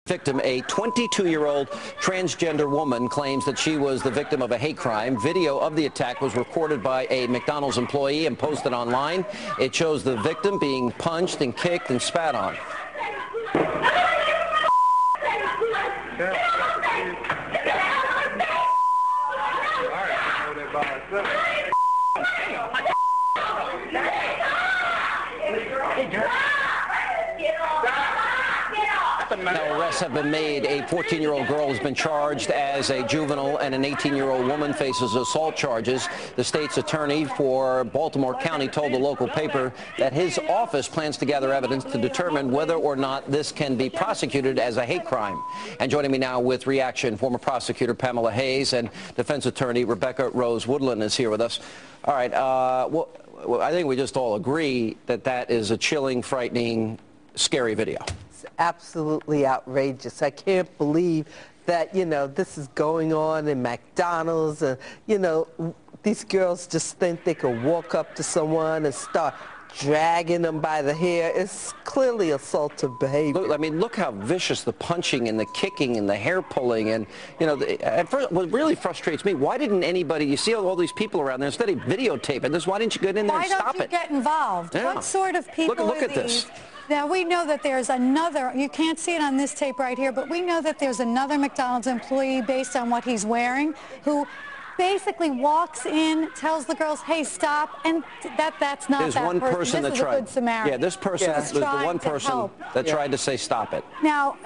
Victim, a 22-year-old transgender woman, claims that she was the victim of a hate crime. Video of the attack was recorded by a McDonald's employee and posted online. It shows the victim being punched and kicked and spat on. Now, arrests have been made. A 14-year-old girl has been charged as a juvenile, and an 18-year-old woman faces assault charges. The state's attorney for Baltimore County told the local paper that his office plans to gather evidence to determine whether or not this can be prosecuted as a hate crime. And joining me now with reaction, former prosecutor Pamela Hayes and defense attorney Rebecca Rose Woodland is here with us. All right. Well, I think we just all agree that that is a chilling, frightening, scary video. Absolutely outrageous. I can't believe that, this is going on in McDonald's, and, these girls just think they could walk up to someone and start dragging them by the hair. It's clearly assaultive behavior. Look how vicious the punching and the kicking and the hair pulling, and, at first, what really frustrates me, why didn't anybody, you see all these people around there, instead of videotaping this, why didn't you get in there and stop it? Why don't you get involved? Yeah. What sort of people look are at these? This. Now, we know that there's another, you can't see it on this tape right here, but we know that there's another McDonald's employee, based on what he's wearing, who basically walks in, tells the girls, hey, stop, and that's not There's that one person that this is tried. A good Samaritan. Yeah, this person was the one person that tried to say stop it. Now,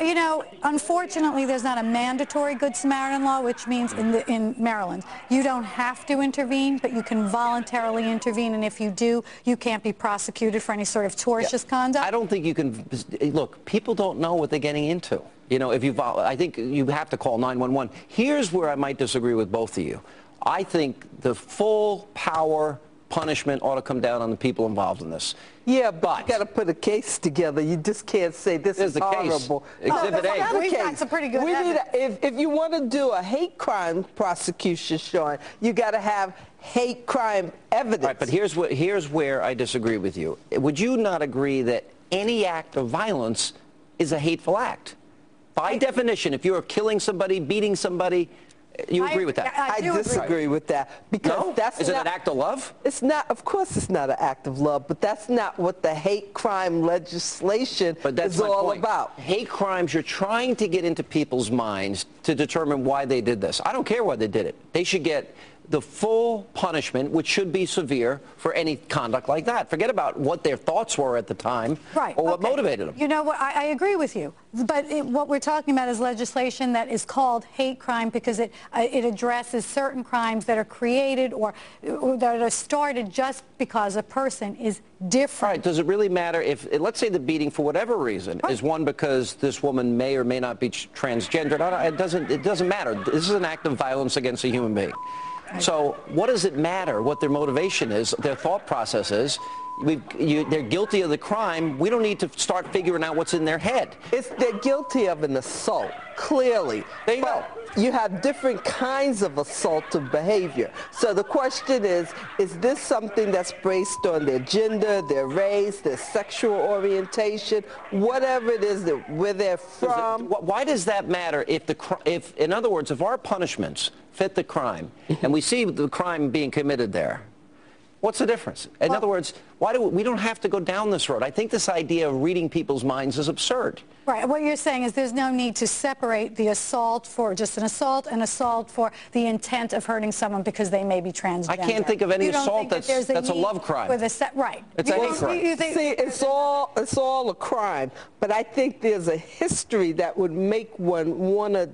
unfortunately, there's not a mandatory Good Samaritan law, which means in Maryland, you don't have to intervene, but you can voluntarily intervene, and if you do, you can't be prosecuted for any sort of tortious conduct. I don't think you can. Look, people don't know what they're getting into. I think you have to call 911. Here's where I might disagree with both of you. I think the full power punishment ought to come down on the people involved in this. Yeah, but you got to put a case together. You just can't say this is horrible. Exhibit A. We've got some pretty good evidence. If you want to do a hate crime prosecution, Sean, you got to have hate crime evidence. All right, but here's where I disagree with you. Would you not agree that any act of violence is a hateful act? By definition, if you're killing somebody, beating somebody, you agree with that? I disagree with that, because is it an act of love? It's not. Of course, it's not an act of love, but that's not what the hate crime legislation is all about. Hate crimes, you're trying to get into people's minds to determine why they did this. I don't care why they did it. They should get the full punishment, which should be severe for any conduct like that. Forget about what their thoughts were at the time, or what motivated them. You know what? I agree with you. But what we're talking about is legislation that is called hate crime because it addresses certain crimes that are created or that are started just because a person is different. All right. Does it really matter if, let's say the beating, for whatever reason, is one because this woman may or may not be transgendered? It doesn't matter. This is an act of violence against a human being. So what does it matter what their motivation is, their thought process is? They're guilty of the crime. We don't need to start figuring out what's in their head. They're guilty of an assault, clearly. There you go. You have different kinds of assaultive behavior. So the question is this something that's based on their gender, their race, their sexual orientation, whatever it is, where they're from? Why does that matter if, in other words, if our punishments fit the crime and we see the crime being committed there, what's the difference? In other words, why do we don't have to go down this road? I think this idea of reading people's minds is absurd. Right. What you're saying is there's no need to separate the assault for just an assault and assault for the intent of hurting someone because they may be transgender. I can't think of any assault that's a love crime. Right. It's a hate crime. See, it's all a crime, but I think there's a history that would make one want to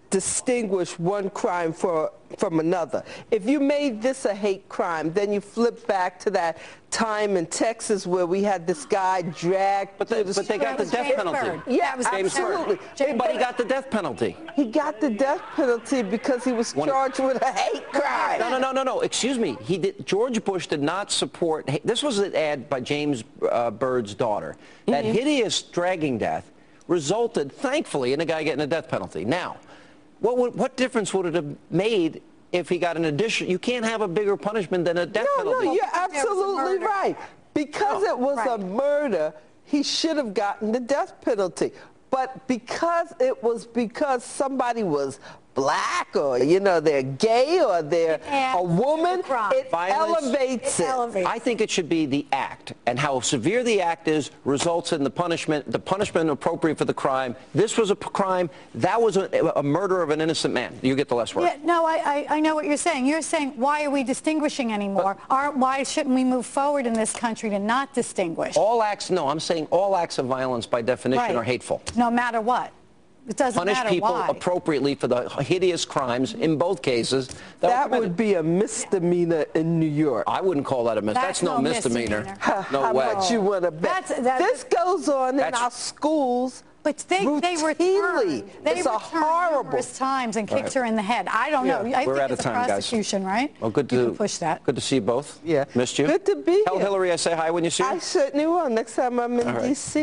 distinguish one crime from another. If you made this a hate crime, then you flip back to that time in Texas where we had this guy dragged. But they got the death penalty. Yeah, absolutely. But he got the death penalty. He got the death penalty because he was charged with a hate crime. No. Excuse me. George Bush did not support. This was an ad by James Byrd's daughter. That hideous dragging death resulted, thankfully, in a guy getting a death penalty. Now, what difference would it have made if he got an addition? You can't have a bigger punishment than a death penalty. No, you're absolutely right. Because it was a murder, he should have gotten the death penalty. but because somebody was black, or they're gay, or they're a woman, it elevates it. I think it should be the act, and how severe the act is results in the punishment appropriate for the crime. This was a crime. That was a murder of an innocent man. You get the last word. Yeah, no, I know what you're saying. You're saying, why are we distinguishing anymore? Why shouldn't we move forward in this country to not distinguish? All acts, no, I'm saying all acts of violence by definition are hateful. No matter what. It doesn't Punish matter people why. appropriately for the hideous crimes in both cases. That would be a misdemeanor in New York. I wouldn't call that a misdemeanor. That's no misdemeanor. No way. How much you want to bet? This goes on in our schools. But they returned. They it's horrible. Numerous times and kicked her in the head. I don't know. I think it's a prosecution, right? Well, good you can push that. Good to see you both. Yeah. Missed you. Good to be here. Tell Hillary I say hi when you see her. I certainly will next time I'm in D.C.